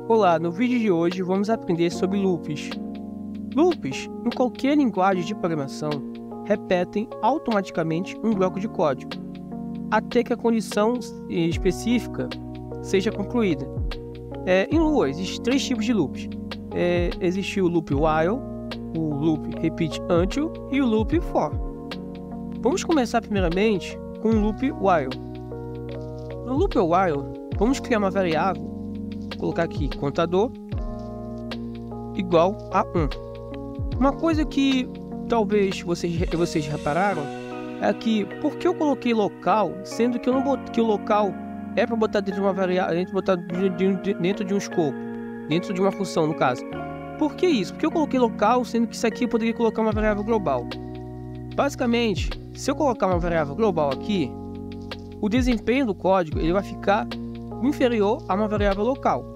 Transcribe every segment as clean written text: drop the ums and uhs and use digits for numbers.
Olá, no vídeo de hoje vamos aprender sobre loops. Loops, em qualquer linguagem de programação, repetem automaticamente um bloco de código, até que a condição específica seja concluída. Em Lua, existem três tipos de loops. Existe o loop while, o loop repeat until e o loop for. Vamos começar primeiramente com o loop while. No loop while, vamos criar uma variável, vou colocar aqui contador igual a 1. Uma coisa que talvez vocês repararam é que por que eu coloquei local, sendo que eu não botei que o local é para botar dentro de uma variável, dentro de um escopo, dentro de uma função no caso. Por que isso? Porque eu coloquei local, sendo que isso aqui eu poderia colocar uma variável global. Basicamente, se eu colocar uma variável global aqui, o desempenho do código ele vai ficar inferior a uma variável local,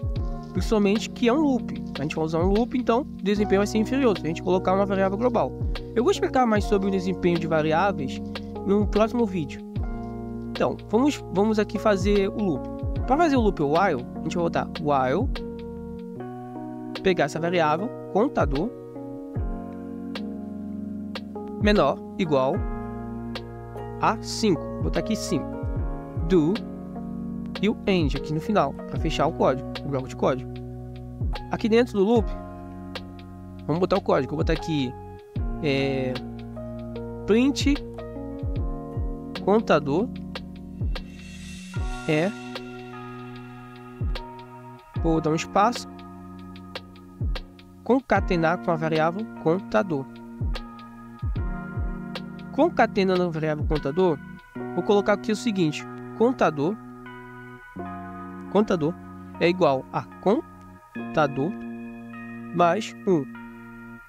principalmente que é um loop. A gente vai usar um loop, então o desempenho vai ser inferior se a gente colocar uma variável global. Eu vou explicar mais sobre o desempenho de variáveis no próximo vídeo. Então, vamos aqui fazer o loop. Para fazer o loop while, a gente vai botar while, pegar essa variável, contador, menor, igual a 5. Vou botar aqui 5. Do e o end aqui no final, para fechar o código, o bloco de código. Aqui dentro do loop, vamos botar o código. Vou botar aqui print contador vou dar um espaço, concatenar com a variável contador. Concatenando a variável contador, vou colocar aqui o seguinte: contador é igual a contador mais 1.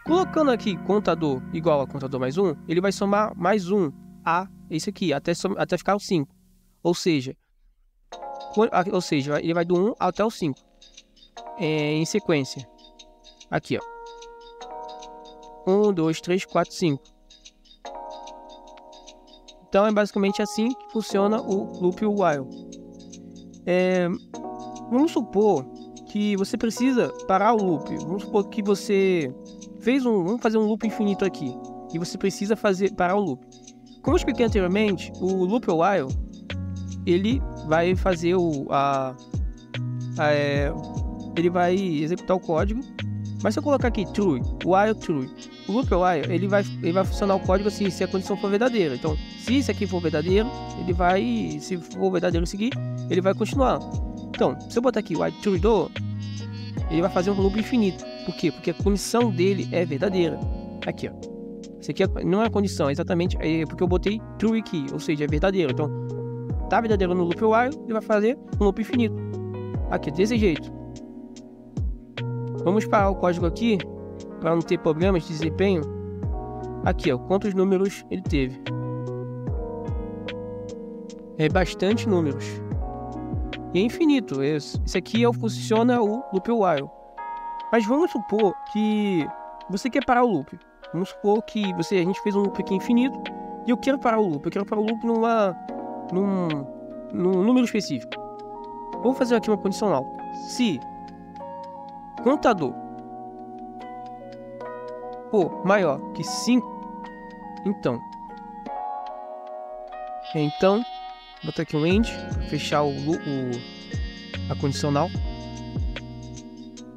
Colocando aqui contador igual a contador mais 1, ele vai somar mais 1 a esse aqui, até ficar o 5. Ou seja, ele vai do 1 até o 5 em sequência. Aqui, ó. 1, 2, 3, 4, 5. Então é basicamente assim que funciona o loop while. Vamos supor que você precisa parar o loop. Vamos supor que você vamos fazer um loop infinito aqui e você precisa parar o loop. Como eu expliquei anteriormente, o loop while ele vai fazer ele vai executar o código. Mas se eu colocar aqui true, while true, o loop while ele vai funcionar o código assim se a condição for verdadeira. Então, se isso aqui for verdadeiro, se for verdadeiro seguir, ele vai continuar. Então, se eu botar aqui while true do, ele vai fazer um loop infinito. Por quê? Porque a condição dele é verdadeira. Aqui, ó. Isso aqui não é a condição, é exatamente porque eu botei true aqui, ou seja, é verdadeiro. Então, tá verdadeiro no loop while, ele vai fazer um loop infinito. Aqui, desse jeito. Vamos parar o código aqui, para não ter problemas de desempenho. Aqui, ó, quantos números ele teve. É bastante números. E é infinito. Esse aqui funciona o loop while. Mas vamos supor que você quer parar o loop. Vamos supor que a gente fez um loop aqui infinito e eu quero parar o loop. Eu quero parar o loop num número específico. Vamos fazer aqui uma condicional. Se contador for maior que 5, então vou botar aqui um end para fechar a condicional.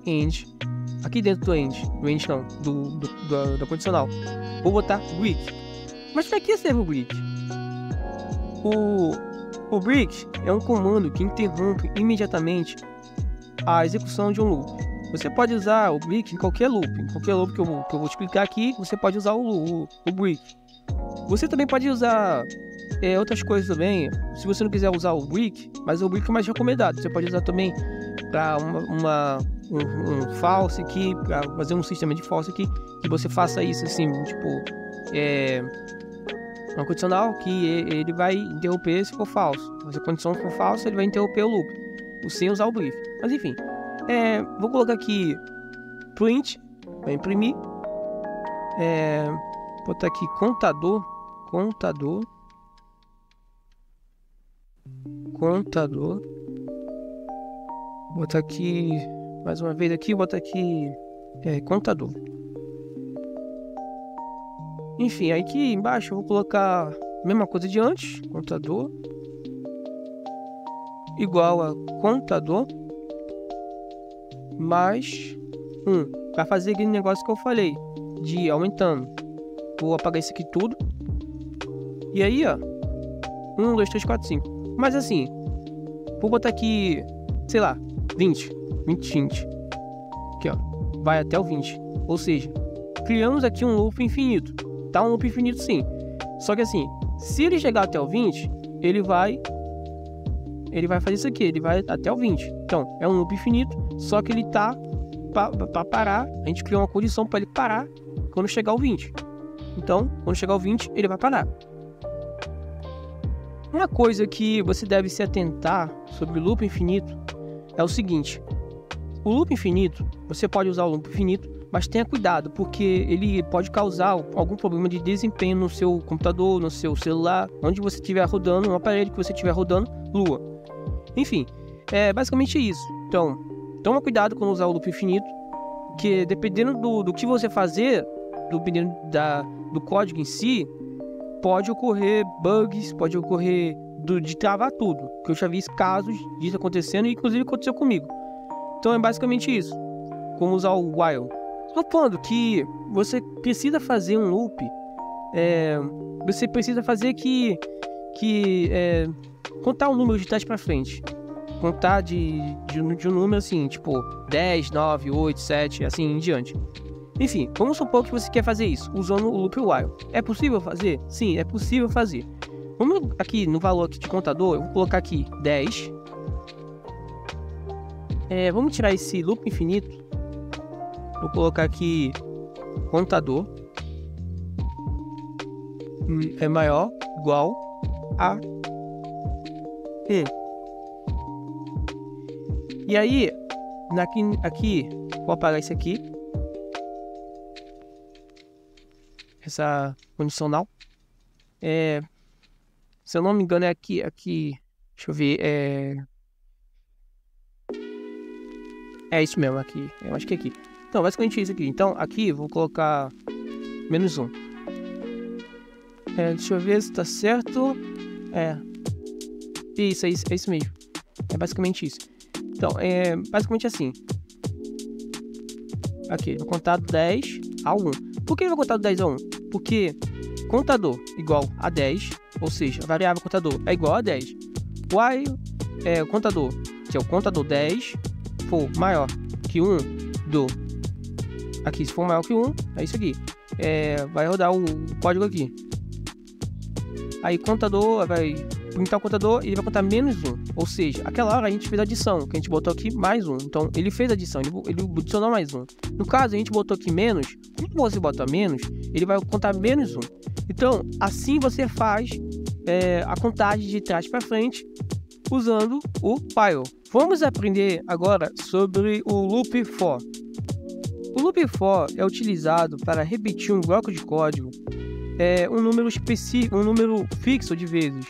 End aqui dentro do end não, da condicional, vou botar break. Mas para que serve o break? O break é um comando que interrompe imediatamente a execução de um loop. Você pode usar o break em qualquer loop que eu vou explicar aqui. Você pode usar o break. Você também pode usar outras coisas também, se você não quiser usar o break, mas o break é mais recomendado. Você pode usar também para um false aqui, para fazer um sistema de false aqui, que você faça isso assim, tipo, uma condicional que ele vai interromper se for falso. Se a condição for falsa, ele vai interromper o loop, sem usar o break. Mas enfim, vou colocar aqui print, vai imprimir, botar aqui contador, botar aqui mais uma vez aqui, botar aqui contador. Enfim, aí aqui embaixo eu vou colocar a mesma coisa de antes, contador igual a contador mais 1. Vai fazer aquele negócio que eu falei, de ir aumentando. Vou apagar isso aqui tudo. E aí, ó, 1, 2, 3, 4, 5. Mas assim, vou botar aqui, sei lá, 20. Aqui, ó, vai até o 20. Ou seja, criamos aqui um loop infinito. Tá um loop infinito sim. Só que assim, se ele chegar até o 20, ele vai fazer isso aqui, ele vai até o 20. Então, é um loop infinito, só que ele tá para parar. A gente criou uma condição para ele parar quando chegar ao 20. Então, quando chegar ao 20, ele vai parar. Uma coisa que você deve se atentar sobre o loop infinito é o seguinte: o loop infinito, você pode usar o loop infinito, mas tenha cuidado, porque ele pode causar algum problema de desempenho no seu computador, no seu celular, onde você estiver rodando, no aparelho que você estiver rodando, Lua. Enfim, é basicamente isso. Então, toma cuidado quando usar o loop infinito, que dependendo do que você fazer, dependendo do código em si, pode ocorrer bugs, pode ocorrer de travar tudo. Que eu já vi casos disso acontecendo e inclusive aconteceu comigo. Então é basicamente isso. Como usar o while. Supondo que você precisa fazer um loop, você precisa fazer contar um número de trás para frente. Contar de um número assim, tipo 10, 9, 8, 7, assim em diante. Enfim, vamos supor que você quer fazer isso usando o loop while. É possível fazer? Sim, é possível fazer. Vamos aqui no valor aqui de contador, eu vou colocar aqui 10. Vamos tirar esse loop infinito. Vou colocar aqui contador é maior igual a 1. E aí, aqui, vou apagar isso aqui. Essa condicional. Se eu não me engano é aqui. Deixa eu ver. É isso mesmo aqui. Eu acho que é aqui. Então, basicamente isso aqui. Então, aqui vou colocar menos 1. Deixa eu ver se tá certo. Isso, é isso mesmo. É basicamente isso. Então, é basicamente assim. Aqui, vou contar do 10 a 1. Por que eu vou contar do 10 a 1? Porque contador igual a 10, ou seja, a variável contador é igual a 10. While o contador, que é o contador 10, for maior que 1 aqui, se for maior que 1, é isso aqui. Vai rodar o código aqui. Aí contador vai printar o contador e ele vai contar menos 1. Ou seja, aquela hora a gente fez a adição, que a gente botou aqui mais 1. Então ele fez a adição, ele adicionou mais 1. No caso, a gente botou aqui menos. Quando você bota menos, ele vai contar menos 1. Então, assim você faz a contagem de trás para frente usando o while. Vamos aprender agora sobre o loop for. O loop for é utilizado para repetir um bloco de código um número específico, um número fixo de vezes,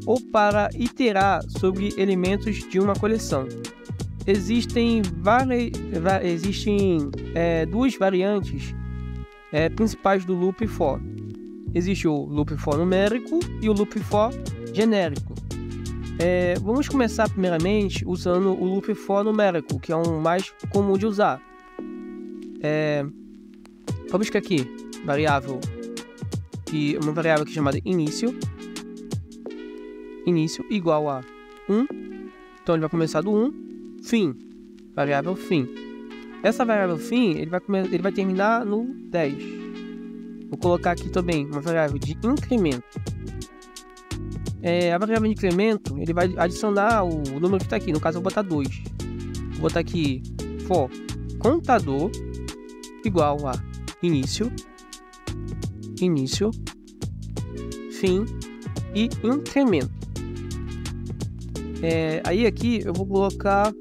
ou para iterar sobre elementos de uma coleção. Existem duas variantes principais do loop for. Existe o loop for numérico e o loop for genérico. Vamos começar primeiramente usando o loop for numérico, que é o mais comum de usar. Vamos buscar aqui uma variável aqui chamada início igual a 1. Então ele vai começar do 1. Fim, variável fim. Essa variável fim ele vai terminar no 10. Vou colocar aqui também uma variável de incremento. A variável de incremento ele vai adicionar o número que está aqui. No caso eu vou botar 2. Vou botar aqui for contador igual a início, fim e incremento. Aí aqui eu vou colocar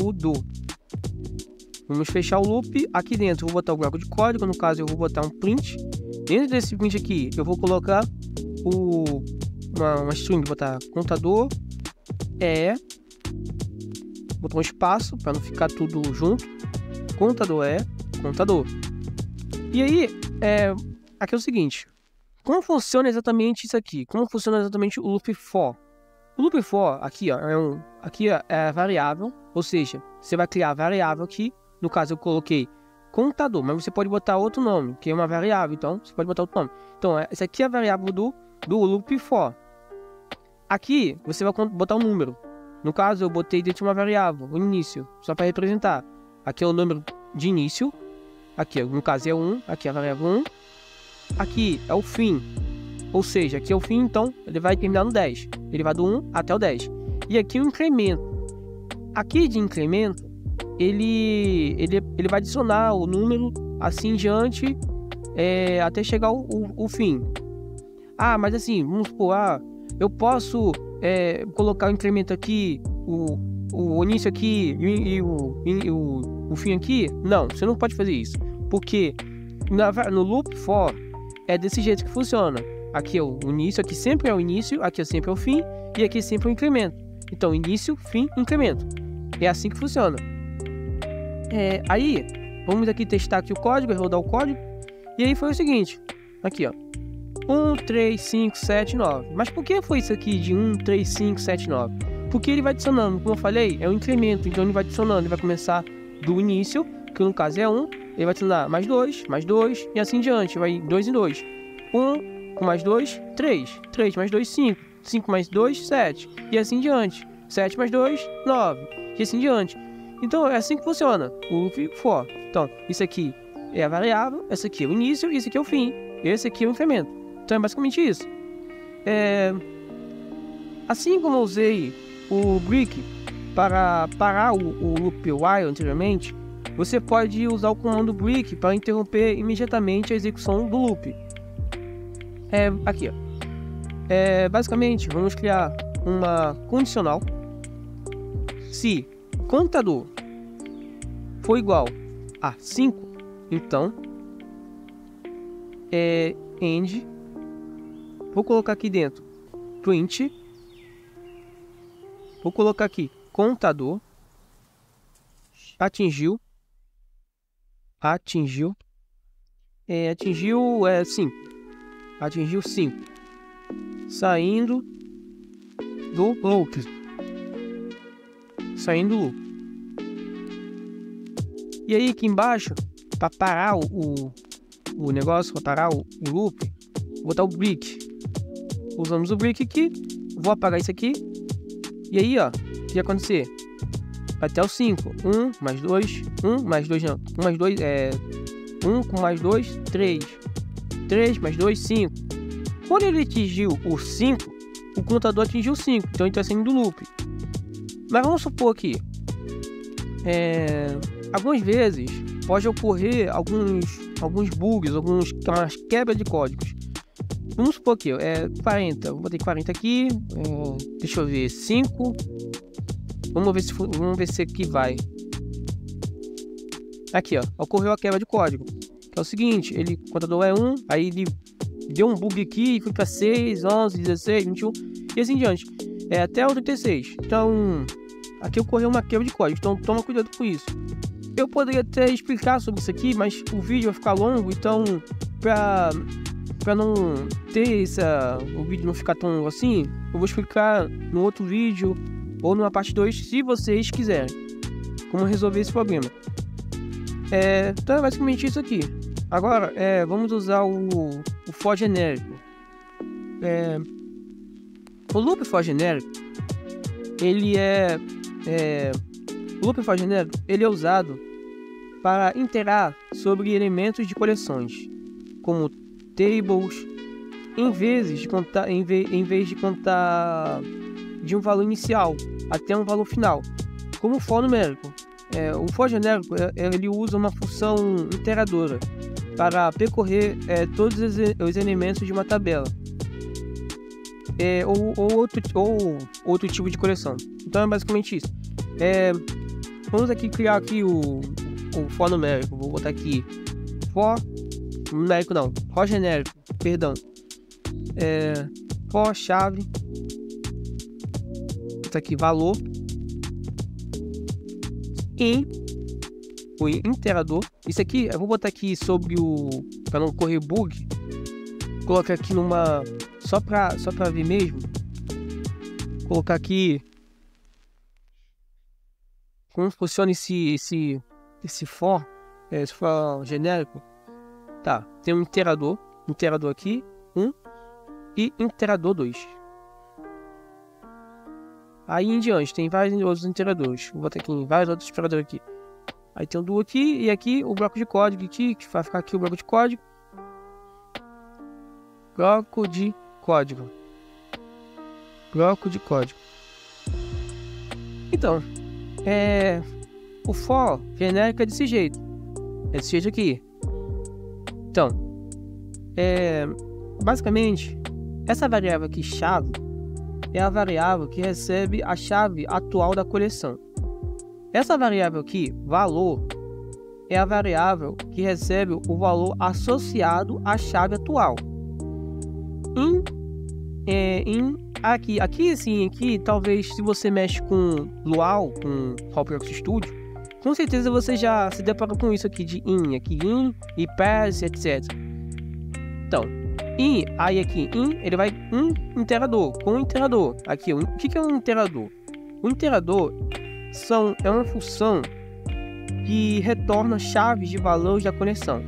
o do. Vamos fechar o loop. Aqui dentro eu vou botar o bloco de código. No caso eu vou botar um print. Dentro desse print aqui eu vou colocar uma string. Vou botar contador botar um espaço para não ficar tudo junto. Contador é contador. E aí, aqui é o seguinte. Como funciona exatamente isso aqui? Como funciona exatamente o loop for? O loop for, aqui, ó, é a variável, ou seja, você vai criar a variável aqui. No caso, eu coloquei contador, mas você pode botar outro nome, que é uma variável, então você pode botar outro nome. Então, essa aqui é a variável do loop for. Aqui, você vai botar um número. No caso, eu botei dentro de uma variável, o início, só para representar. Aqui é o número de início. Aqui, no caso, é 1. Aqui é a variável 1. Aqui é o fim. Ou seja, aqui é o fim, então, ele vai terminar no 10. Ele vai do 1 até o 10. E aqui o incremento. Aqui de incremento, ele vai adicionar o número assim em diante, até chegar o fim. Ah, mas assim, vamos supor, eu posso colocar o incremento aqui, o início aqui e o fim aqui? Não, você não pode fazer isso. Porque no loop for é desse jeito que funciona. Aqui é o início, aqui sempre é o início, aqui sempre é o fim e aqui sempre é o incremento. Então, início, fim, incremento. É assim que funciona. Aí, vamos aqui testar aqui o código, rodar o código. E aí foi o seguinte, aqui ó, 1, 3, 5, 7, 9. Mas por que foi isso aqui de 1, 3, 5, 7, 9? Porque ele vai adicionando, como eu falei, é um incremento. Então ele vai adicionando, ele vai começar do início, que no caso é 1. Ele vai adicionar mais 2 e assim em diante, vai 2 em 2. 1 com mais 2, 3. 3 mais 2, 5. 5 mais 2, 7. E assim em diante. 7 mais 2, 9. E assim em diante. Então é assim que funciona o loop for. Então, isso aqui é a variável, esse aqui é o início e esse aqui é o fim. Esse aqui é o incremento. Então é basicamente isso. Assim como eu usei o break para parar o loop while anteriormente, você pode usar o comando break para interromper imediatamente a execução do loop. Aqui, ó. Basicamente, vamos criar uma condicional. Se contador for igual a 5, então end. Vou colocar aqui dentro print. Vou colocar aqui contador atingiu 5. Atingiu 5. Saindo do loop. E aí aqui embaixo, para parar o negócio, para parar o loop, vou botar o break. Usamos o break aqui. Vou apagar isso aqui. E aí, ó, o que vai acontecer? Até o 5. 1 mais 2. 1 mais 2 não. 1 mais 2 1 com mais 2, 3. 3 mais 2, 5. Quando ele atingiu o 5, o contador atingiu 5. Então ele está saindo do loop. Mas vamos supor que algumas vezes pode ocorrer alguns bugs, umas quebras de códigos. Vamos supor aqui, 40. Vou botar 40 aqui. Deixa eu ver, 5. Vamos ver se aqui vai. Aqui, ó, ocorreu a quebra de código. Que é o seguinte, o contador é 1, aí ele deu um bug aqui e foi para 6, 11, 16, 21 e assim em diante. Até o 36. Então, aqui ocorreu uma quebra de código, então toma cuidado com isso. Eu poderia até explicar sobre isso aqui, mas o vídeo vai ficar longo, então para não ter o vídeo não ficar tão assim, eu vou explicar no outro vídeo ou numa parte 2, se vocês quiserem, como resolver esse problema. Então é basicamente isso aqui. Agora, vamos usar o for genérico. O loop for genérico, o loop for genérico, ele é usado para iterar sobre elementos de coleções, como tables, em vez de contar de um valor inicial até um valor final, como o for numérico. O for genérico ele usa uma função iteradora para percorrer todos os elementos de uma tabela, ou outro tipo de coleção. Então é basicamente isso. Vamos aqui criar aqui o for numérico. Vou botar aqui for numérico, não, for genérico, perdão. For chave, botar aqui valor. in, o interador. Isso aqui, eu vou botar aqui sobre o... para não correr bug. Vou colocar aqui numa... Só pra ver mesmo. Vou colocar aqui... Como funciona esse for. Esse for genérico. Tá, tem um interador aqui, 1 e interador 2. Aí em diante, tem vários outros interadores. Vou botar aqui em vários outros interadores aqui. Aí tem o do aqui e aqui o bloco de código aqui, que vai ficar aqui o bloco de código. Bloco de código. Bloco de código. Então, o for genérico é desse jeito. É desse jeito aqui. Então, basicamente, essa variável aqui, chave, é a variável que recebe a chave atual da coleção. Essa variável aqui, valor, é a variável que recebe o valor associado à chave atual. Aqui, talvez, se você mexe com Luau, com Roblox Studio, com certeza você já se deparou com isso aqui de in, e pass, etc. Então, ele vai interador, com interador. Aqui, o que é um interador? O interador é uma função que retorna chaves de valores da conexão.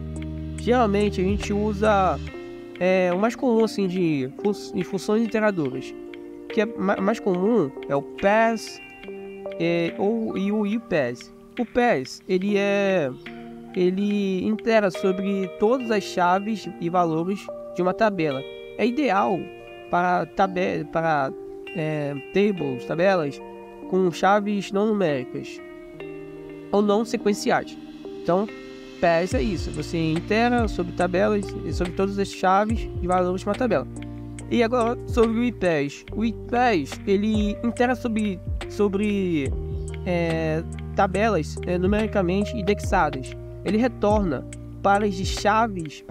Geralmente a gente usa o mais comum assim de funções interadoras, que é mais comum é o pass e o iPass. O pass ele intera sobre todas as chaves e valores de uma tabela. É ideal para tabelas com chaves não numéricas ou não sequenciais. Então, pass é isso. Você intera sobre tabelas e sobre todas as chaves e valores de uma tabela. E agora sobre o iPass. O iPass ele intera sobre tabelas numericamente indexadas. Ele retorna para chaves,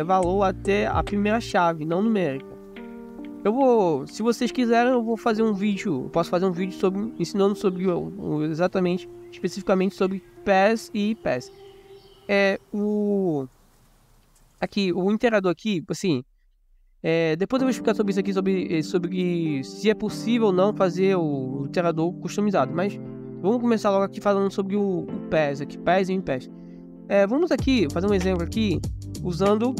valor até a primeira chave, não numérica. Se vocês quiserem, eu vou fazer um vídeo. Posso fazer um vídeo ensinando sobre especificamente sobre pass e iPass. O interador aqui, assim. Depois eu vou explicar sobre isso aqui, sobre se é possível ou não fazer o interador customizado. Mas vamos começar logo aqui falando sobre o pass, aqui, pass e iPass. Vamos aqui fazer um exemplo aqui usando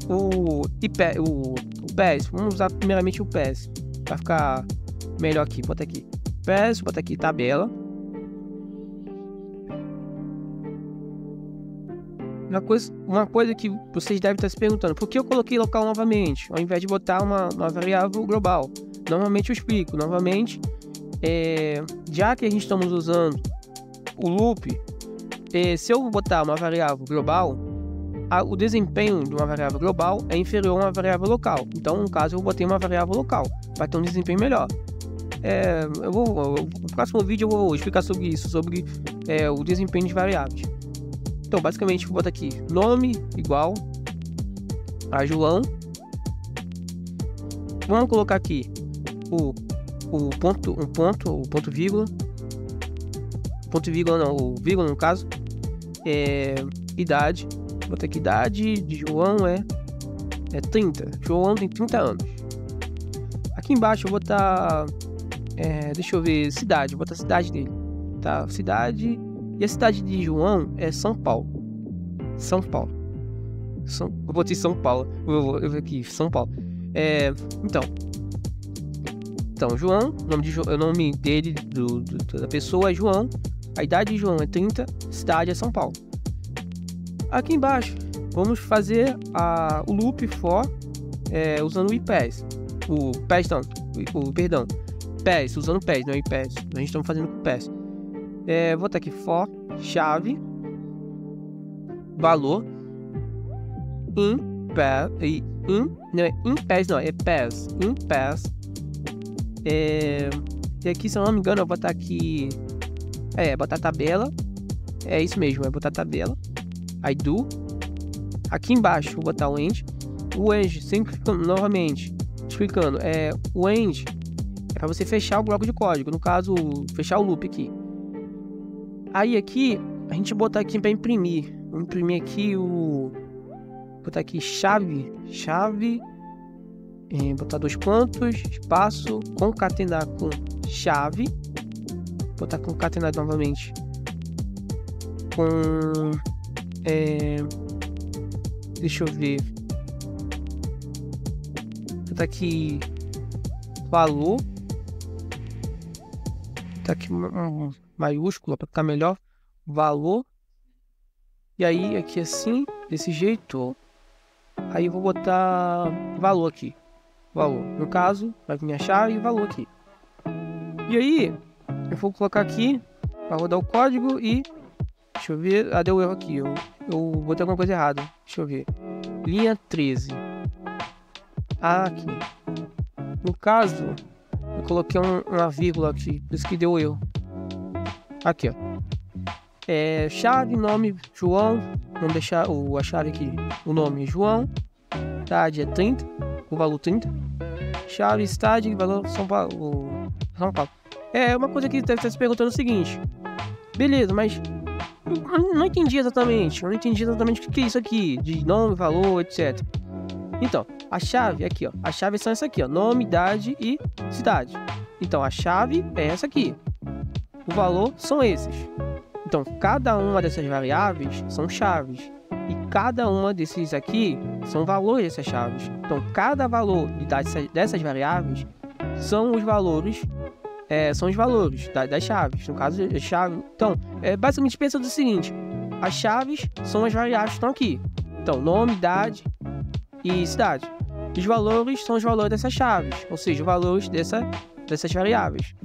o pass. Vamos usar primeiramente o pass para ficar melhor aqui. Bota aqui pass, bota aqui tabela. Uma coisa que vocês devem estar se perguntando: por que eu coloquei local novamente, ao invés de botar uma variável global? Normalmente eu explico. Novamente, já que a gente estamos usando o loop, se eu botar uma variável global, o desempenho de uma variável global é inferior a uma variável local. Então, no caso, eu botei uma variável local, vai ter um desempenho melhor. No próximo vídeo eu vou explicar sobre isso, sobre o desempenho de variáveis. Então, basicamente, vou botar aqui nome igual a João. Vamos colocar aqui o vírgula no caso, idade. Vou botar aqui idade de João é 30. João tem 30 anos. Aqui embaixo eu vou botar deixa eu ver, cidade. Vou botar a cidade dele, tá? Cidade. E a cidade de João é São Paulo. Eu botei São Paulo. Eu vou aqui, São Paulo. Então, João, o nome dele, da pessoa é João. A idade de João é 30. Cidade é São Paulo. Aqui embaixo, vamos fazer o loop for usando o iPass. Pass, usando o pass, não é iPass. A gente está fazendo com o pass. Vou botar aqui for chave valor pass. E aqui, se eu não me engano, eu vou botar aqui botar tabela. É isso mesmo, vai botar tabela. Aí do aqui embaixo vou botar o end. O end, sempre novamente explicando, o end é para você fechar o bloco de código, no caso fechar o loop aqui. Aí aqui, a gente botar aqui para imprimir. Vou imprimir aqui botar aqui chave, botar 2 pontos, espaço, concatenar com chave, botar concatenar novamente com, deixa eu ver, botar aqui valor, botar aqui um maiúsculo para ficar melhor, valor, e aí aqui assim, desse jeito, aí eu vou botar valor aqui, valor, no caso, vai vir minha chave e valor aqui. E aí, eu vou colocar aqui, para rodar o código e, deixa eu ver, deu erro aqui, eu botei alguma coisa errada, deixa eu ver, linha 13, aqui, no caso, eu coloquei uma vírgula aqui, por isso que deu erro, aqui ó, chave, nome, João, vamos deixar a chave aqui, o nome João, idade é 30, o valor 30, chave, estádio, valor São Paulo. Uma coisa que deve estar se perguntando é o seguinte, beleza, mas eu não entendi exatamente, o que é isso aqui, de nome, valor, etc. Então, a chave aqui, ó, as chaves são essa aqui, ó, nome, idade e cidade. Então, a chave é essa aqui, o valor são esses. Então, cada uma dessas variáveis são chaves. E cada uma desses aqui são valores dessas chaves. Então, cada valor dessas variáveis são os valores das chaves. No caso, a chave. Então, basicamente pensa do seguinte: as chaves são as variáveis que estão aqui. Então, nome, idade e cidade. Os valores são os valores dessas chaves, ou seja, os valores dessas variáveis.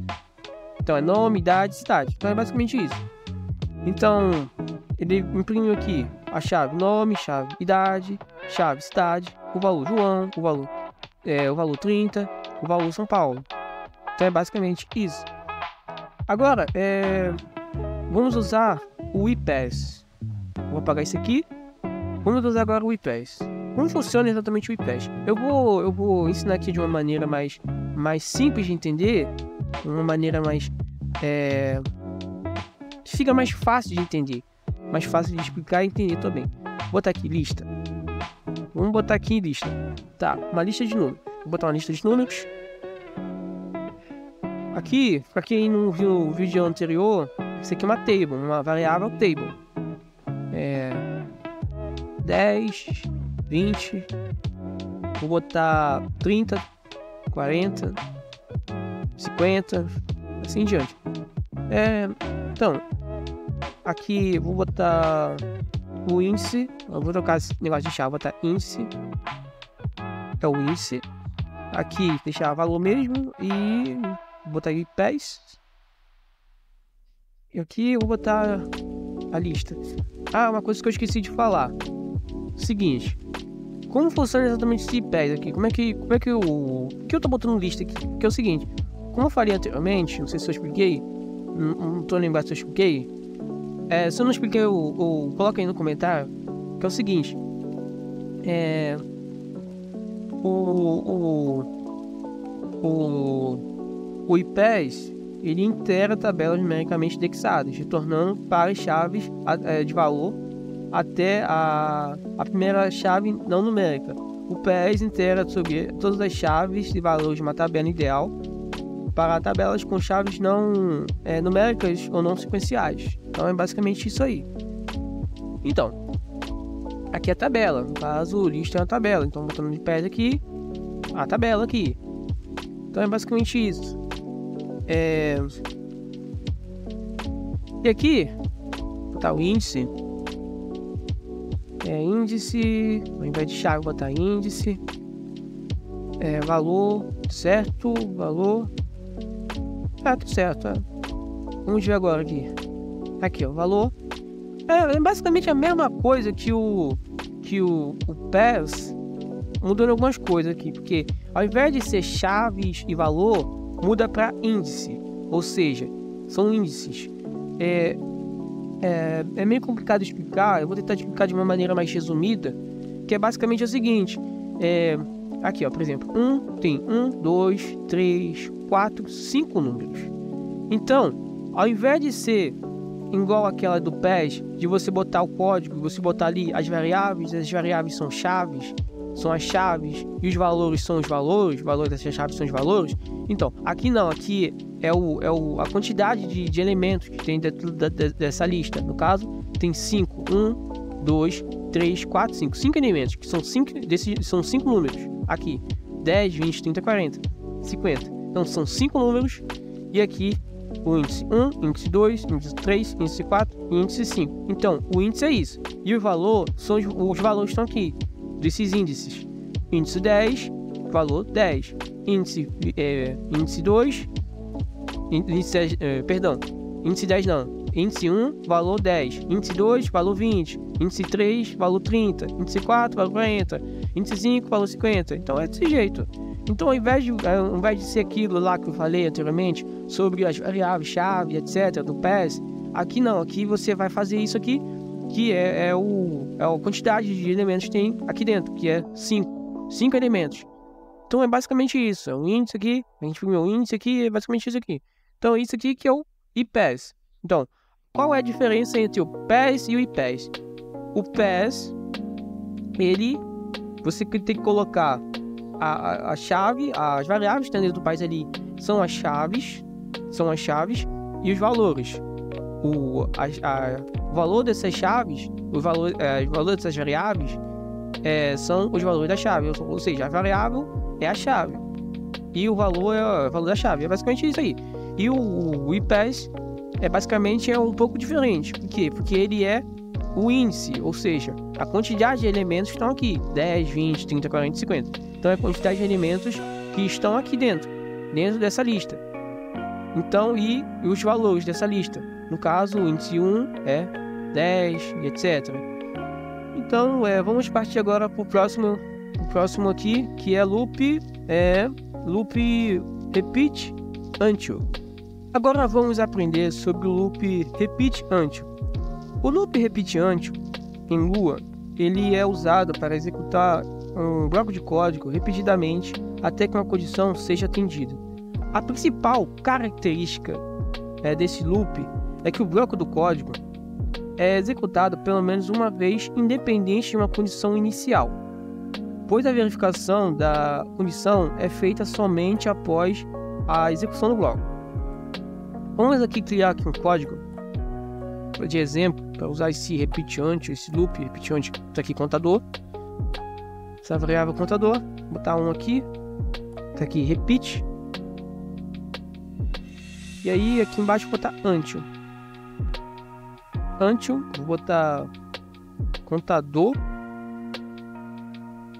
Então, é nome, idade e cidade. Então, é basicamente isso. Então, ele imprimiu aqui a chave nome, chave idade, chave cidade, o valor João, o valor 30, o valor São Paulo. Então é basicamente isso. Agora, vamos usar o iPass. Vou apagar isso aqui. Vamos usar agora o iPass. Como funciona exatamente o iPass? Eu vou ensinar aqui de uma maneira mais simples de entender, uma maneira mais que fica mais fácil de entender, mais fácil de explicar e entender também. Vou botar aqui lista. Vamos botar aqui lista. Tá, uma lista de números. Vou botar uma lista de números. Aqui, para quem não viu o vídeo anterior, isso aqui é uma table, uma variável table. 10, 20. Vou botar 30, 40, 50, assim em diante. Então, aqui vou botar o índice. Eu vou trocar esse negócio de chave, vou botar índice. É o índice. Aqui deixar valor mesmo e vou botar aqui pés. E aqui eu vou botar a lista. Uma coisa que eu esqueci de falar. Seguinte, como funciona exatamente esse pés aqui? Como é que eu tô botando lista aqui? Que é o seguinte, como eu falei anteriormente, não sei se eu expliquei, não tô lembrado se eu expliquei. Se eu não expliquei, eu coloco aí no comentário. Que é o seguinte, o iPass, ele integra tabelas numericamente indexadas, retornando para as chaves de valor até a primeira chave não numérica. O PAS integra sobre todas as chaves de valor de uma tabela ideal para tabelas com chaves não numéricas ou não sequenciais. Então é basicamente isso aí. Então, aqui é a tabela. No caso, o lista é uma tabela. Então, botando de PAS aqui, a tabela aqui. Então é basicamente isso. E aqui, vou botar o índice. Índice, ao invés de chave, vou botar índice. Valor, certo, valor. Tudo certo. Vamos ver agora aqui. Aqui, ó, valor. É basicamente a mesma coisa que o PAS, mudando algumas coisas aqui, porque ao invés de ser chaves e valor, muda para índice, ou seja, são índices. É meio complicado de explicar, eu vou tentar explicar de uma maneira mais resumida, que é basicamente o seguinte, aqui ó, por exemplo, tem 1, 2, 3, 4, 5 números. Então, ao invés de ser igual aquela do PES, de você botar o código, você botar ali as variáveis são chaves, são as chaves, e os valores são os valores dessas chaves são os valores. Então, aqui não, aqui é a quantidade de elementos que tem dentro dessa lista. No caso, tem 5, 1, 2, 3, 4, 5. 5 elementos, que são 5 números. Aqui, 10, 20, 30, 40, 50. Então, são 5 números, e aqui o índice 1, índice 2, índice 3, índice 4 e índice 5. Então, o índice é isso. E o valor, os valores estão aqui, desses índices. Índice 10, valor 10. Índice 2, índice 10 não. Índice 1, valor 10. Índice 2, valor 20. Índice 3, valor 30. Índice 4, valor 40. Índice 5, valor 50. Então, é desse jeito. Então, ao invés de ser aquilo lá que eu falei anteriormente, sobre as variáveis-chave, etc., do PES, aqui não, aqui você vai fazer isso aqui, que é a quantidade de elementos que tem aqui dentro, que é 5 elementos. Então, é basicamente isso, é o índice aqui, a gente viu o índice aqui, é basicamente isso aqui. Então, isso aqui que é o IPES. Então, qual é a diferença entre o PES e o IPES? O PES, você tem que colocar a chave, as variáveis que estão dentro do PES ali são as chaves, e os valores. O valor dessas chaves, o valor dessas variáveis são os valores da chave, ou seja, a variável é a chave e o valor é o valor da chave. É basicamente isso aí. E o IPES basicamente um pouco diferente. Por quê? Porque ele é o índice, ou seja, a quantidade de elementos estão aqui, 10, 20, 30, 40, 50. Então é a quantidade de elementos que estão aqui dentro dessa lista. Então, e os valores dessa lista. No caso, o índice 1 é 10 e etc. Então, vamos partir agora para o próximo aqui, que é loop repeat until. Agora vamos aprender sobre o loop repeat until. O loop repeat until em Lua, ele é usado para executar um bloco de código repetidamente até que uma condição seja atendida. A principal característica desse loop é que o bloco do código é executado pelo menos uma vez, independente de uma condição inicial, pois a verificação da condição é feita somente após a execução do bloco. Vamos aqui criar um código de exemplo para usar esse repeat until, esse loop repeat until. Tá aqui contador, essa variável contador, vou botar um aqui, tá aqui repeat, e aí aqui embaixo vou botar until, vou botar contador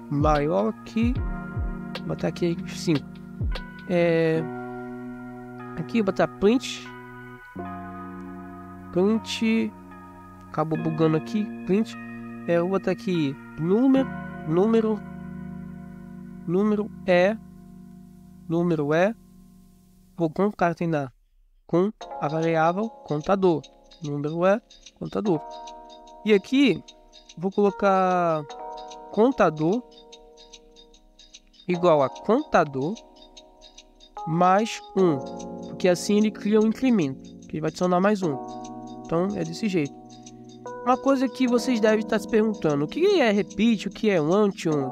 maior que, vou botar aqui 5, aqui vou botar print, acabou bugando aqui, print, eu vou botar aqui número vou concatenar com a variável contador, número contador, e aqui vou colocar contador igual a contador mais 1, porque assim ele cria um incremento, que ele vai adicionar mais 1. Então é desse jeito. Uma coisa que vocês devem estar se perguntando: o que é repeat, o que é until?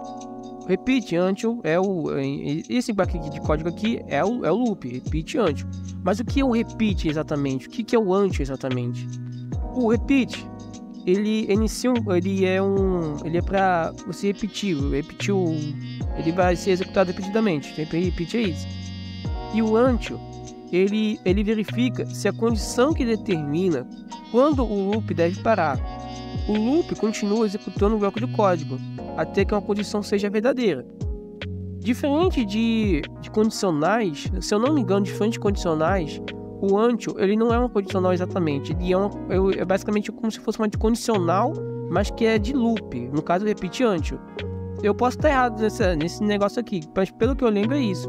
Repeat until esse aqui de código aqui é o loop, repeat until. Mas o que é o repeat exatamente? O que é o until exatamente? O repeat, ele é para você repetir, ele vai ser executado repetidamente. Sempre repeat é isso. E o until, ele verifica se a condição que determina quando o loop deve parar. O loop continua executando o bloco de código até que uma condição seja verdadeira. Diferente de condicionais, se eu não me engano, diferente de condicionais, o until ele não é uma condicional exatamente, ele é basicamente como se fosse uma condicional, mas que é de loop, no caso repeat until. Eu posso estar errado nesse negócio aqui, mas pelo que eu lembro é isso,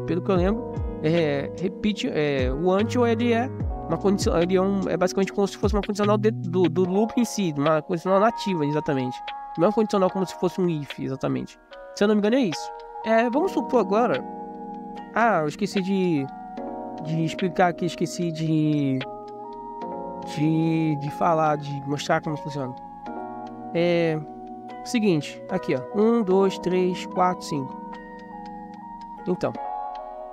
o until ele é uma condição, é basicamente como se fosse uma condicional do loop em si, uma condicional nativa exatamente, não é uma condicional como se fosse um if exatamente. Se eu não me engano é isso. Vamos supor agora, eu esqueci de explicar aqui, esqueci de de mostrar como funciona. Seguinte, aqui ó, 1, 2, 3, 4, 5. Então,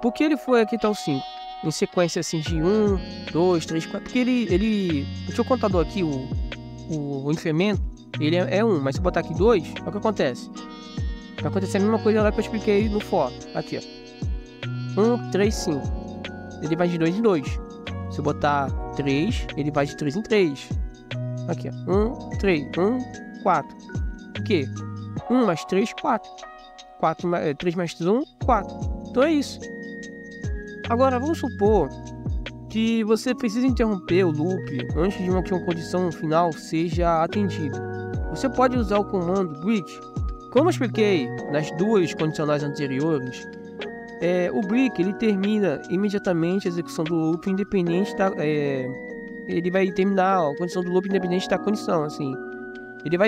por que ele foi aqui até o 5? Em sequência assim de 1, 2, 3, 4. Porque o seu contador aqui, o incremento, ele é 1, mas se eu botar aqui 2, é o que acontece. Vai acontecer a mesma coisa lá que eu expliquei no for. Aqui ó, 1, 3, 5. Ele vai de 2 em 2. Se eu botar 3, ele vai de 3 em 3. Aqui ó, 1, 3, 1, 4. O que? 1 mais 3, 4. 3 mais 1, 4. Então é isso. Agora vamos supor que você precisa interromper o loop antes de que uma condição final seja atendida. Você pode usar o comando break. Como eu expliquei nas duas condicionais anteriores, o break ele termina imediatamente a execução do loop independente da... ele vai terminar a condição do loop independente da condição, assim. Ele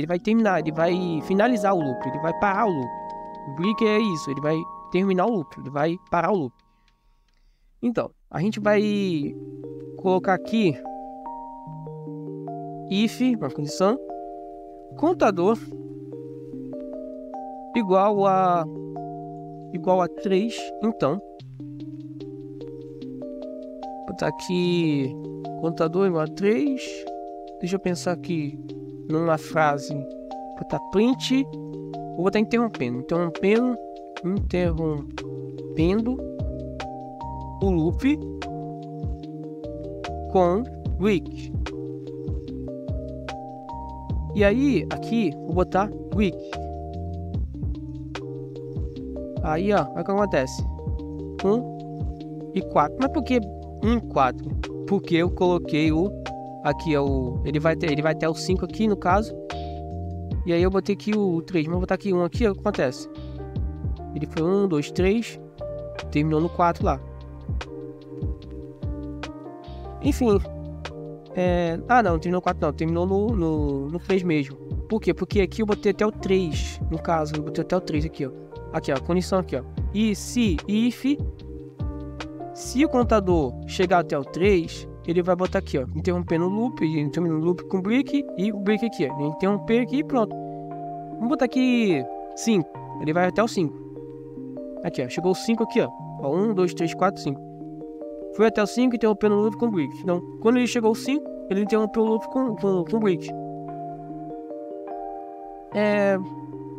vai terminar, ele vai finalizar o loop, ele vai parar o loop. O break é isso, ele vai terminar o loop, ele vai parar o loop. Então, a gente vai colocar aqui if, uma condição, contador igual a 3, então. Vou botar aqui contador igual a 3. Deixa eu pensar aqui numa frase. Vou botar print. Vou botar interrompendo o loop com break. E aí, aqui, vou botar break. Aí, ó, olha o que acontece. 1 e 4. Mas por que 1 e 4? Porque eu coloquei aqui é ele vai até o 5 aqui, no caso. E aí eu botei aqui o 3. Mas vou botar aqui 1 aqui, ó, o que acontece? Ele foi 1, 2, 3. Terminou no 4 lá. Enfim. Não terminou no 4 não. Terminou no 3 mesmo. Por quê? Porque aqui eu botei até o 3. No caso, eu botei até o 3 aqui, ó. Aqui, ó, condição aqui, ó. E se o contador chegar até o 3, ele vai botar aqui, ó, interrompendo o loop, interrompendo o loop com break e o break aqui, ó. Interromper aqui e pronto. Vamos botar aqui 5. Ele vai até o 5. Aqui, ó, chegou o 5 aqui, ó. 1, 2, 3, 4, 5. Foi até o 5, interrompendo o loop com break. Então, quando ele chegou ao 5, ele interrompeu o loop com break.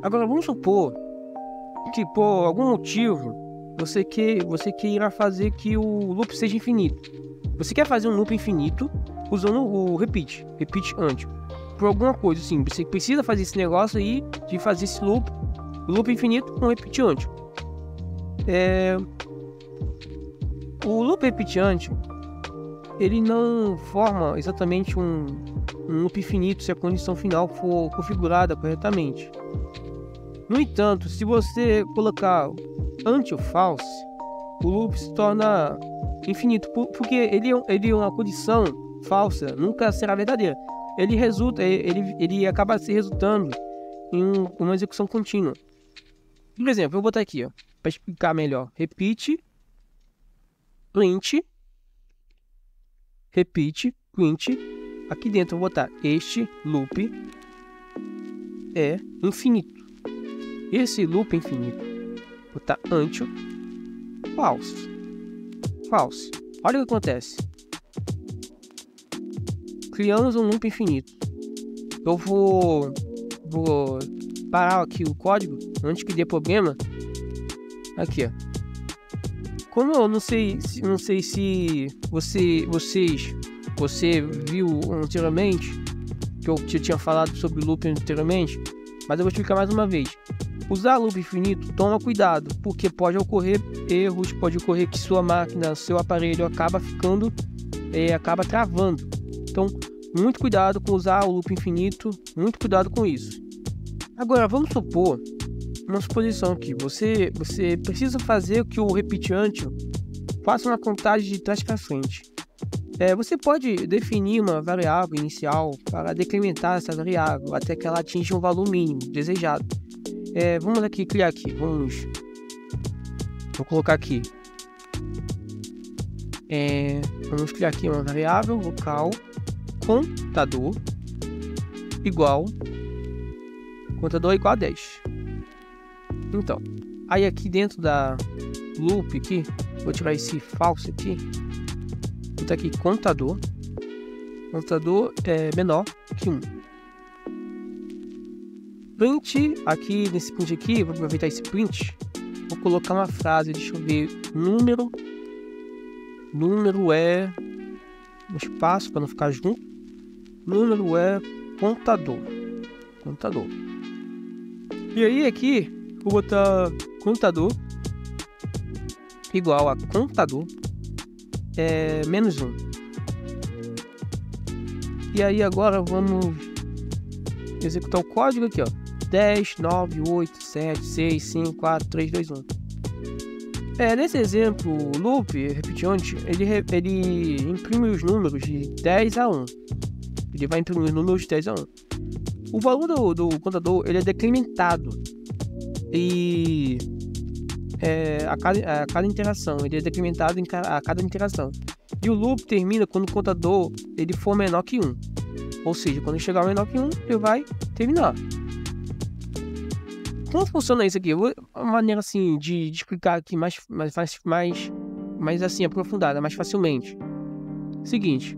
Agora, vamos supor que por algum motivo você queira fazer que o loop seja infinito. Você quer fazer um loop infinito usando o repeat antes. Por alguma coisa assim, você precisa fazer esse negócio aí de fazer esse loop infinito com repeat antes. O loop repeat antes, ele não forma exatamente um loop infinito se a condição final for configurada corretamente. No entanto, se você colocar anti ou false, o loop se torna infinito, porque ele é uma condição falsa, nunca será verdadeira. Ele acaba se resultando em uma execução contínua. Por exemplo, eu vou botar aqui, ó, para explicar melhor. Repeat, print. Aqui dentro eu vou botar este loop é infinito. Esse loop infinito, vou botar until false. Olha o que acontece. Criamos um loop infinito. Eu vou parar aqui o código antes que dê problema. Aqui, ó. Como eu não sei se você viu anteriormente, que eu tinha falado sobre loop anteriormente, mas eu vou explicar mais uma vez. Usar loop infinito, toma cuidado, porque pode ocorrer erros, pode ocorrer que sua máquina, seu aparelho acaba travando. Então, muito cuidado com usar o loop infinito, muito cuidado com isso. Agora, vamos supor uma suposição aqui. Você precisa fazer que o repeat until faça uma contagem de trás para frente. Você pode definir uma variável inicial para decrementar essa variável até que ela atinja um valor mínimo desejado. Vamos aqui criar aqui. Vou colocar aqui Vamos criar aqui uma variável local contador igual a 10. Então, aí aqui dentro da loop aqui, vou tirar esse falso aqui, vou botar aqui contador é menor que 1. Print, aqui nesse print aqui, vou aproveitar esse print, vou colocar uma frase, deixa eu ver, número é um espaço para não ficar junto, número é contador. E aí aqui, vou botar contador igual a contador menos 1. E aí agora vamos executar o código aqui, ó. 10, 9, 8, 7, 6, 5, 4, 3, 2, 1. Nesse exemplo, o loop repetiante, ele imprime os números de 10 a 1. Ele vai imprimir os números de 10 a 1. O valor do contador, ele é decrementado. E a cada interação, ele é decrementado a cada interação. E o loop termina quando o contador ele for menor que 1. Ou seja, quando chegar menor que 1, ele vai terminar. Como funciona isso aqui? Eu vou uma maneira assim de explicar aqui mais assim aprofundada, mais facilmente. Seguinte,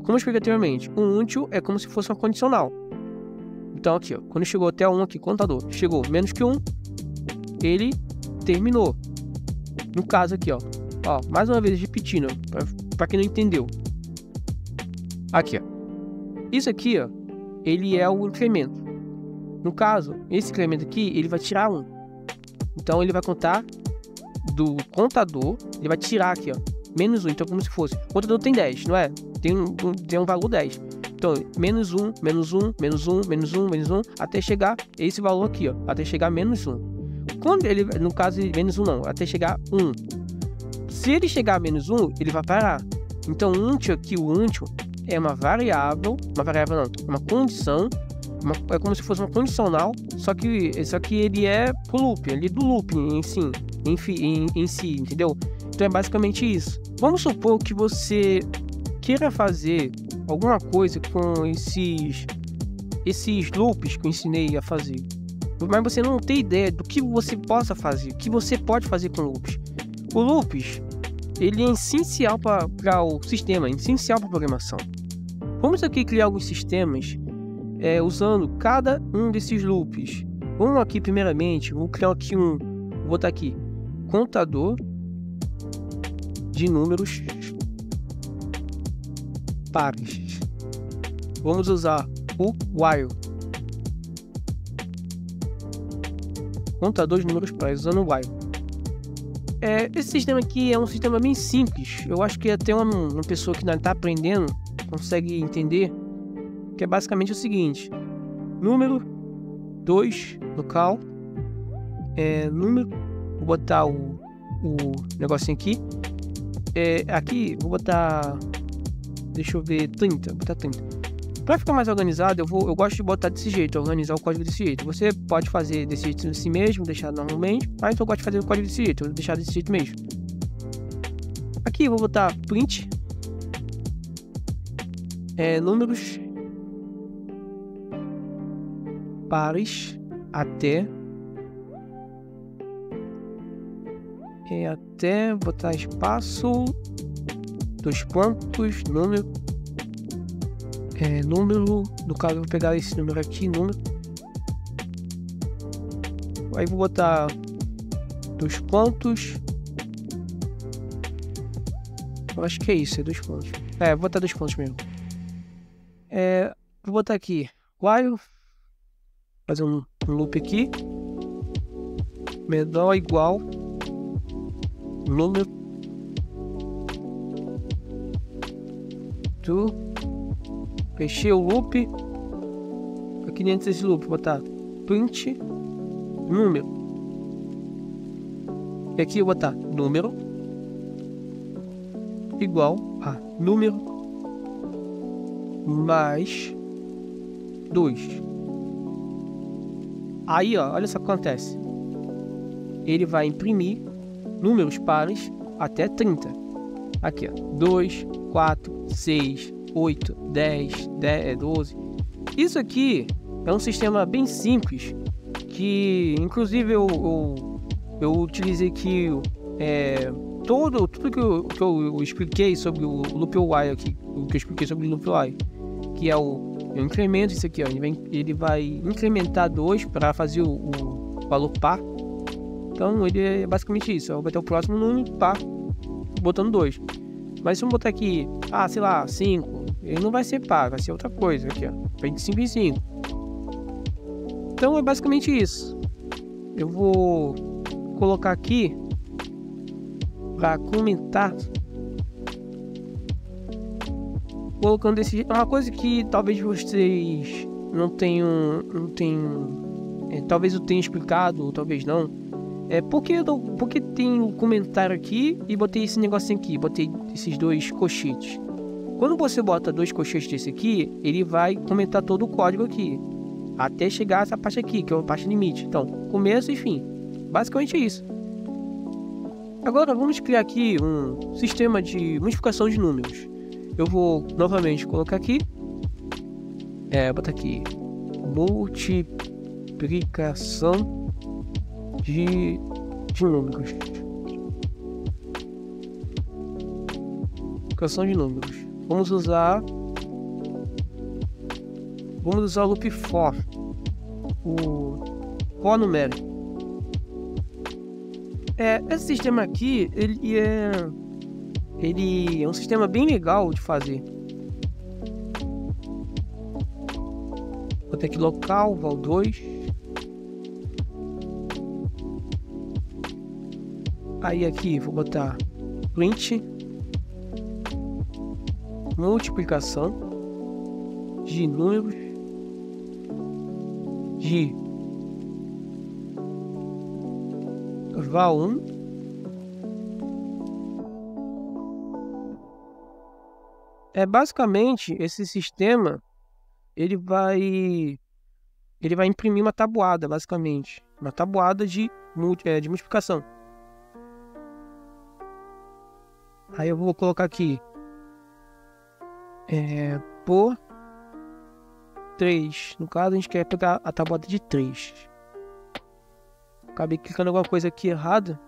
como eu expliquei anteriormente, um until é como se fosse uma condicional. Então aqui, ó, quando chegou até 1 aqui, contador, chegou menos que 1, ele terminou. No caso aqui, ó, mais uma vez repetindo, para quem não entendeu. Aqui, ó, isso aqui, ó, ele é o incremento. No caso, esse incremento aqui, ele vai tirar 1. Então, ele vai contar do contador, ele vai tirar aqui, ó, menos 1. Então, como se fosse, o contador tem 10, não é? Tem um valor 10. Então, menos 1, menos 1, menos 1, menos 1, menos 1, até chegar esse valor aqui, ó, até chegar menos 1. Quando ele, no caso, menos 1 não, até chegar 1. Se ele chegar a menos 1, ele vai parar. Então, o until aqui, o until é uma variável não, uma condição, é como se fosse uma condicional, só que ele é pro loop, ele é do loop em si, entendeu? Então é basicamente isso. Vamos supor que você queira fazer alguma coisa com esses loops que eu ensinei a fazer, mas você não tem ideia do que você possa fazer, o que você pode fazer com loops. O loops, ele é essencial para o sistema, é essencial para a programação. Vamos aqui criar alguns sistemas usando cada um desses loops. Vamos aqui primeiramente, vou criar aqui vou botar aqui contador de números pares. Vamos usar o while, contador de números pares, usando o while. Esse sistema aqui é um sistema bem simples. Eu acho que até uma pessoa que ainda está aprendendo consegue entender, que é basicamente o seguinte: número 2 local, número, vou botar o negocinho aqui, aqui vou botar, deixa eu ver, 30, vou botar 30. Para ficar mais organizado, eu gosto de botar desse jeito, organizar o código desse jeito. Você pode fazer desse jeito assim mesmo, deixar normalmente, mas eu gosto de fazer o código desse jeito, eu vou deixar desse jeito mesmo. Aqui eu vou botar print números pares até botar espaço, 2 pontos, número, no caso eu vou pegar esse número aqui, número, aí vou botar 2 pontos, eu acho que é isso, 2 pontos, vou botar 2 pontos mesmo, vou botar aqui while, fazer um loop aqui, menor ou igual número do, fechei o loop. Aqui dentro desse loop vou botar print número, e aqui eu vou botar número igual a número mais 2. Aí, ó, olha só o que acontece. Ele vai imprimir números pares até 30. Aqui, ó. 2, 4, 6, 8, 10, 12. Isso aqui é um sistema bem simples, que inclusive eu utilizei aqui tudo que eu expliquei sobre o loop while aqui, o que eu expliquei sobre o loop while, que é o incremento. Isso aqui, ó, ele vai incrementar 2 para fazer o valor par. Então ele é basicamente isso, ó, vai ter o próximo número par botando 2. Mas se eu botar aqui, sei lá, 5, ele não vai ser par, vai ser outra coisa aqui, ó, 25 em 5. Então é basicamente isso. Eu vou colocar aqui para comentar, colocando uma coisa que talvez vocês não tenham, talvez eu tenha explicado, ou talvez não. Porque tem um comentário aqui e botei esse negocinho aqui, botei esses 2 colchetes. Quando você bota 2 colchetes desse aqui, ele vai comentar todo o código aqui, até chegar a essa parte aqui, que é a parte limite. Então, começo e fim. Basicamente é isso. Agora vamos criar aqui um sistema de multiplicação de números. Eu vou novamente colocar aqui, botar aqui multiplicação de números. Multiplicação de números. Vamos usar o loop for, o for numérico. Esse sistema aqui, ele é um sistema bem legal de fazer. Vou ter aqui local, val2. Aí aqui vou botar print multiplicação de números de val1 basicamente esse sistema ele vai imprimir uma tabuada, basicamente uma tabuada de multiplicação. Aí eu vou colocar aqui por 3. No caso a gente quer pegar a tabuada de 3. Acabei clicando alguma coisa aqui errada.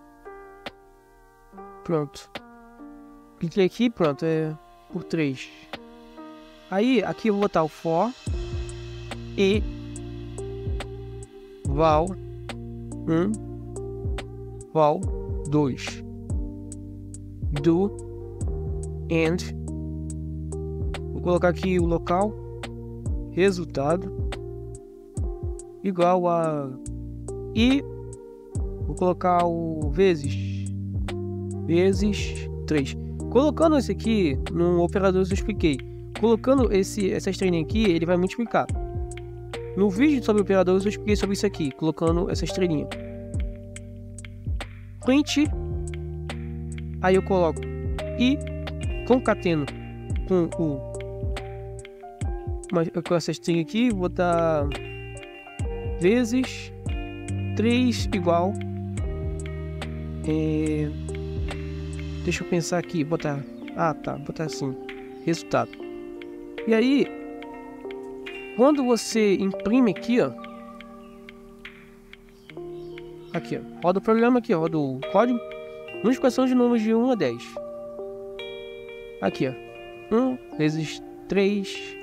Pronto. Cliquei aqui, pronto, por 3. Aí aqui eu vou botar o for e val 1, val 2 do end. Vou colocar aqui o local resultado igual a e vou colocar o vezes 3. Colocando esse aqui no operador eu expliquei. Colocando essa estrelinha aqui, ele vai multiplicar. No vídeo sobre operadores eu expliquei sobre isso aqui, colocando essa estrelinha. Print. Aí eu coloco e concateno com essa string aqui, vou botar vezes 3 igual. Deixa eu pensar aqui, botar botar assim, resultado. E aí, quando você imprime aqui, ó, aqui, ó, roda o programa aqui, ó, roda o código, multiplicação de números de 1 a 10. Aqui, ó, 1 vezes 3,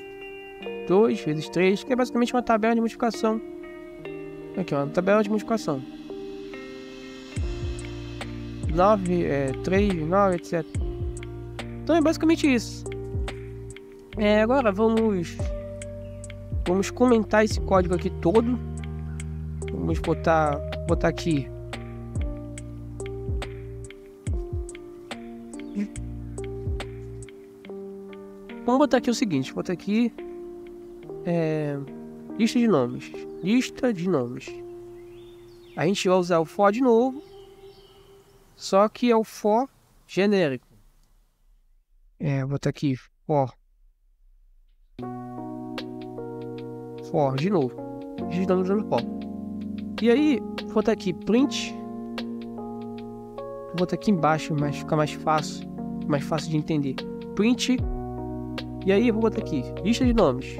2 vezes 3, que é basicamente uma tabela de multiplicação. Aqui, ó, uma tabela de multiplicação. 9, 3, 9, etc. Então é basicamente isso. Agora vamos comentar esse código aqui todo. Vamos botar aqui. Vamos botar aqui o seguinte, vou botar aqui lista de nomes. A gente vai usar o for de novo, só que é o for genérico. Vou botar aqui for de novo, digitando usando for. E aí, vou botar aqui print. Vou botar aqui embaixo, mas fica mais fácil. mais fácil de entender. Print. E aí eu vou botar aqui, lista de nomes.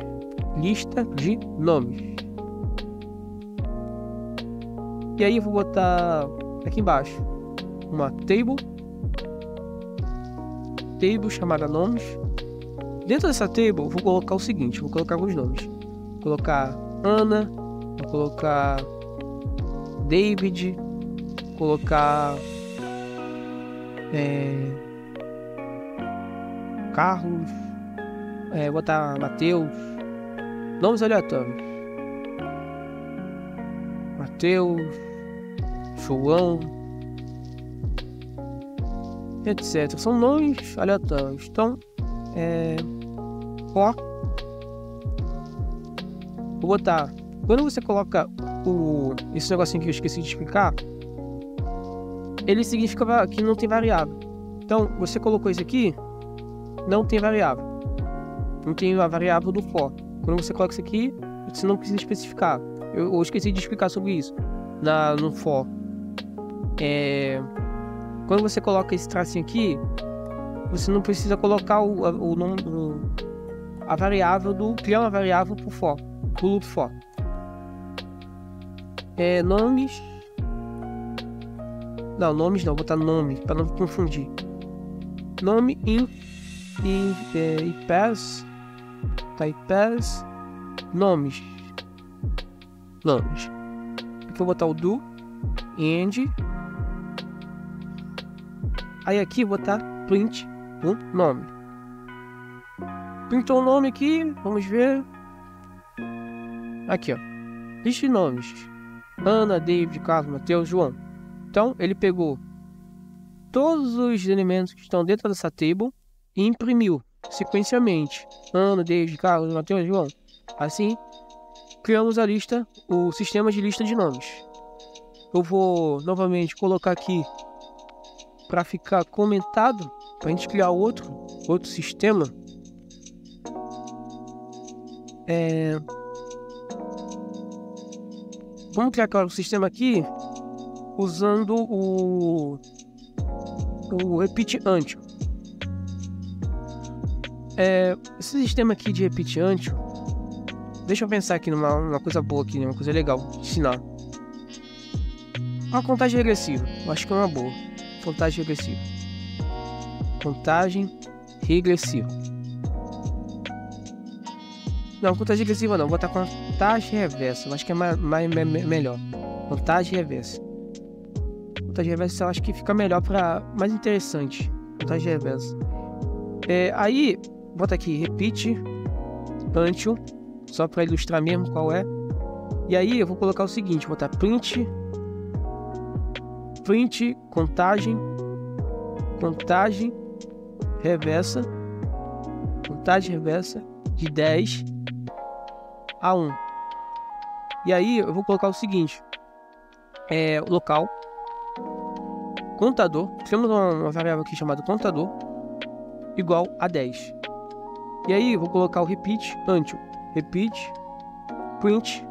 Lista de nomes. E aí eu vou botar aqui embaixo uma table chamada nomes. Dentro dessa table eu vou colocar o seguinte, vou colocar alguns nomes. Vou colocar Ana, vou colocar David, vou colocar Carlos, vou botar Mateus, nomes aleatórios. Mateus, João, etc. São nomes aleatórios. Então, vou botar. Quando você coloca esse negocinho que eu esqueci de explicar, ele significa que não tem variável. Então, você colocou isso aqui, não tem variável. Não tem a variável do for. Quando você coloca isso aqui, você não precisa especificar. Eu esqueci de explicar sobre isso no for. Quando você coloca esse tracinho aqui, você não precisa colocar a variável criar uma variável pro for, pro loop for. Nomes. Não, nomes não, vou botar nome para não confundir. Nome e pass. Tá, e pass. Nomes. Aqui eu vou botar o do, end. Aí aqui eu vou botar print o nome. Printou o nome aqui, vamos ver. Aqui, ó. Lista de nomes. Ana, David, Carlos, Mateus, João. Então, ele pegou todos os elementos que estão dentro dessa table e imprimiu sequencialmente. Ana, David, Carlos, Mateus, João. Assim, criamos a lista, o sistema de lista de nomes. Eu vou novamente colocar aqui para ficar comentado, para a gente criar outro sistema. Vamos criar agora o sistema aqui usando o repeat until. Esse sistema aqui de repeat until, deixa eu pensar aqui numa coisa boa aqui, né? Uma coisa legal de ensinar. Uma contagem regressiva, eu acho que é uma boa. Contagem regressiva. Não, contagem regressiva não, vou botar contagem reversa, eu acho que é melhor. Contagem reversa. Contagem reversa eu acho que fica melhor, mais interessante. Contagem reversa. Aí, bota aqui, repeat until, só para ilustrar mesmo qual é. E aí eu vou colocar o seguinte, vou botar print contagem reversa de 10 a 1. E aí eu vou colocar o seguinte, local contador, temos uma variável aqui chamada contador igual a 10. E aí eu vou colocar o repeat until, repeat print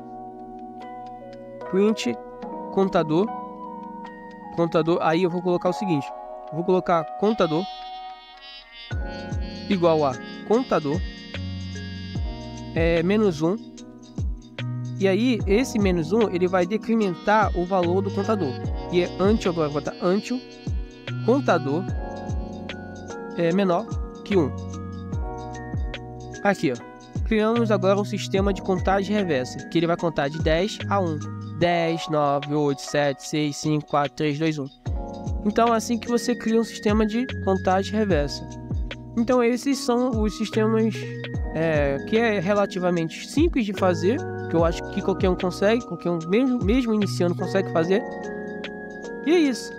contador, aí eu vou colocar o seguinte, eu vou colocar contador igual a contador menos 1. E aí esse menos 1 ele vai decrementar o valor do contador. E until, agora vou botar until contador menor que 1. Aqui, ó. Criamos agora um sistema de contagem reversa, que ele vai contar de 10 a 1. 10, 9, 8, 7, 6, 5, 4, 3, 2, 1. Então é assim que você cria um sistema de contagem reversa. Então esses são os sistemas que é relativamente simples de fazer, que eu acho que qualquer um consegue, mesmo iniciando consegue fazer. E é isso.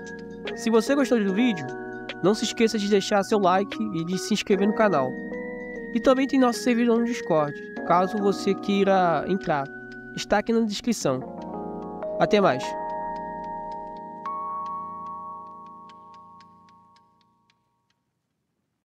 Se você gostou do vídeo, não se esqueça de deixar seu like e de se inscrever no canal. E também tem nosso servidor no Discord, caso você queira entrar. Está aqui na descrição. Até mais.